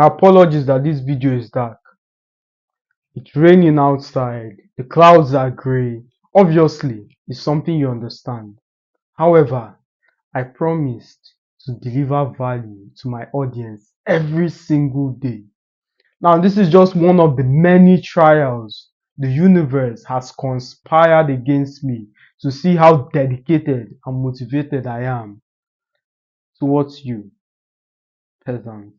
Apologies that this video is dark. It's raining outside. The clouds are grey. Obviously, it's something you understand. However, I promised to deliver value to my audience every single day. Now, this is just one of the many trials the universe has conspired against me to see how dedicated and motivated I am towards you, peasants.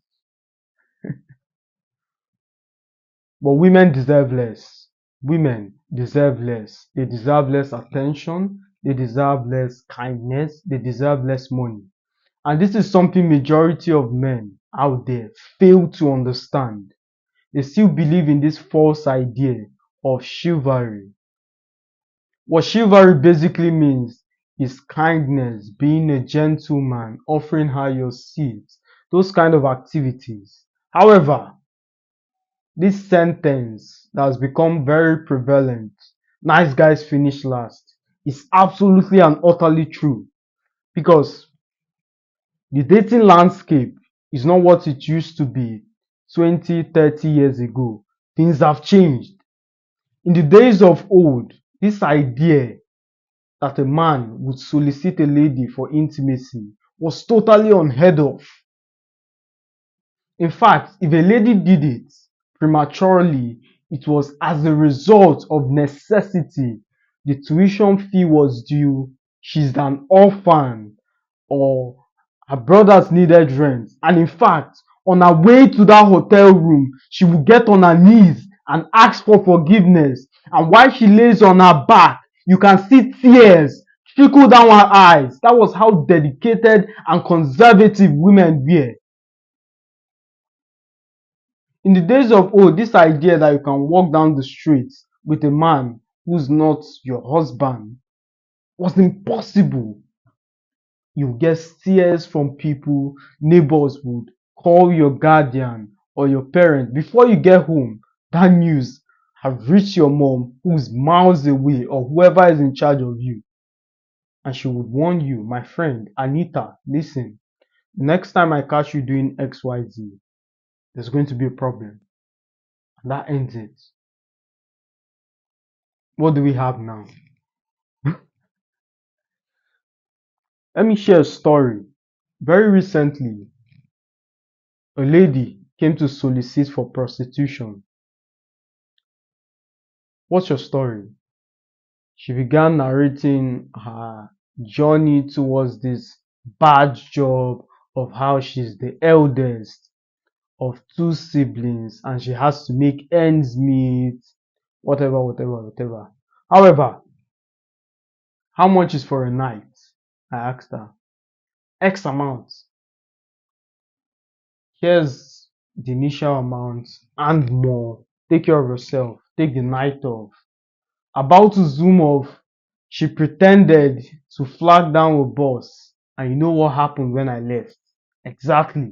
But women deserve less. Women deserve less. They deserve less attention. They deserve less kindness. They deserve less money. And this is something majority of men out there fail to understand. They still believe in this false idea of chivalry. What chivalry basically means is kindness, being a gentleman, offering her your seat, those kind of activities. However, this sentence that has become very prevalent, nice guys finish last, is absolutely and utterly true because the dating landscape is not what it used to be 20, 30 years ago. Things have changed. In the days of old, this idea that a man would solicit a lady for intimacy was totally unheard of. In fact, if a lady did it prematurely, it was as a result of necessity. The tuition fee was due, she's an orphan, or her brothers needed rent. And in fact, on her way to that hotel room, she would get on her knees and ask for forgiveness. And while she lays on her back, you can see tears trickle down her eyes. That was how dedicated and conservative women were. In the days of old, this idea that you can walk down the street with a man who's not your husband was impossible. You get stares from people, neighbors would call your guardian or your parent. Before you get home, that news have reached your mom who's miles away or whoever is in charge of you. And she would warn you, my friend, Anita, listen, next time I catch you doing XYZ, there's going to be a problem. And that ends it. What do we have now? Let me share a story. Very recently, a lady came to solicit for prostitution. What's your story? She began narrating her journey towards this bad job of how she's the eldest of two siblings and she has to make ends meet, whatever, whatever, whatever. However, how much is for a night? I asked her. X amount. Here's the initial amount and more. Take care of yourself. Take the night off. About to zoom off, she pretended to flag down a boss. And you know what happened when I left? Exactly.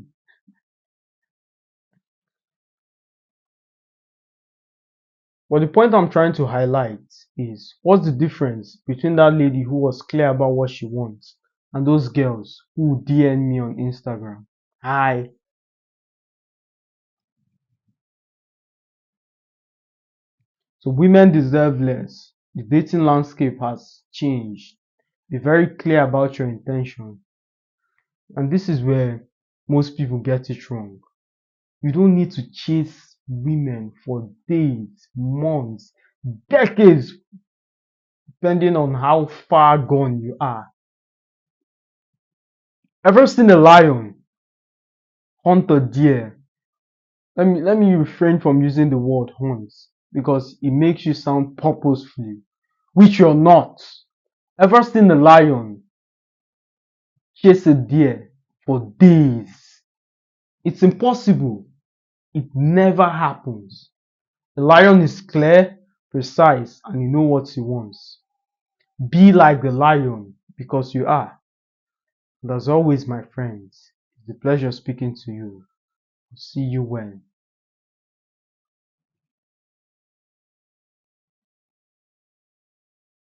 But the point I'm trying to highlight is what's the difference between that lady who was clear about what she wants and those girls who DM me on Instagram? Hi. So women deserve less. The dating landscape has changed. Be very clear about your intention. And this is where most people get it wrong. You don't need to chase women for days, months, decades, depending on how far gone you are. Ever seen a lion hunt a deer? Let me refrain from using the word hunt because it makes you sound purposefully, which you're not. Ever seen a lion chase a deer for days? It's impossible. It never happens. The lion is clear, precise, and you know what he wants. Be like the lion because you are. And as always, my friends, it's a pleasure speaking to you. See you when.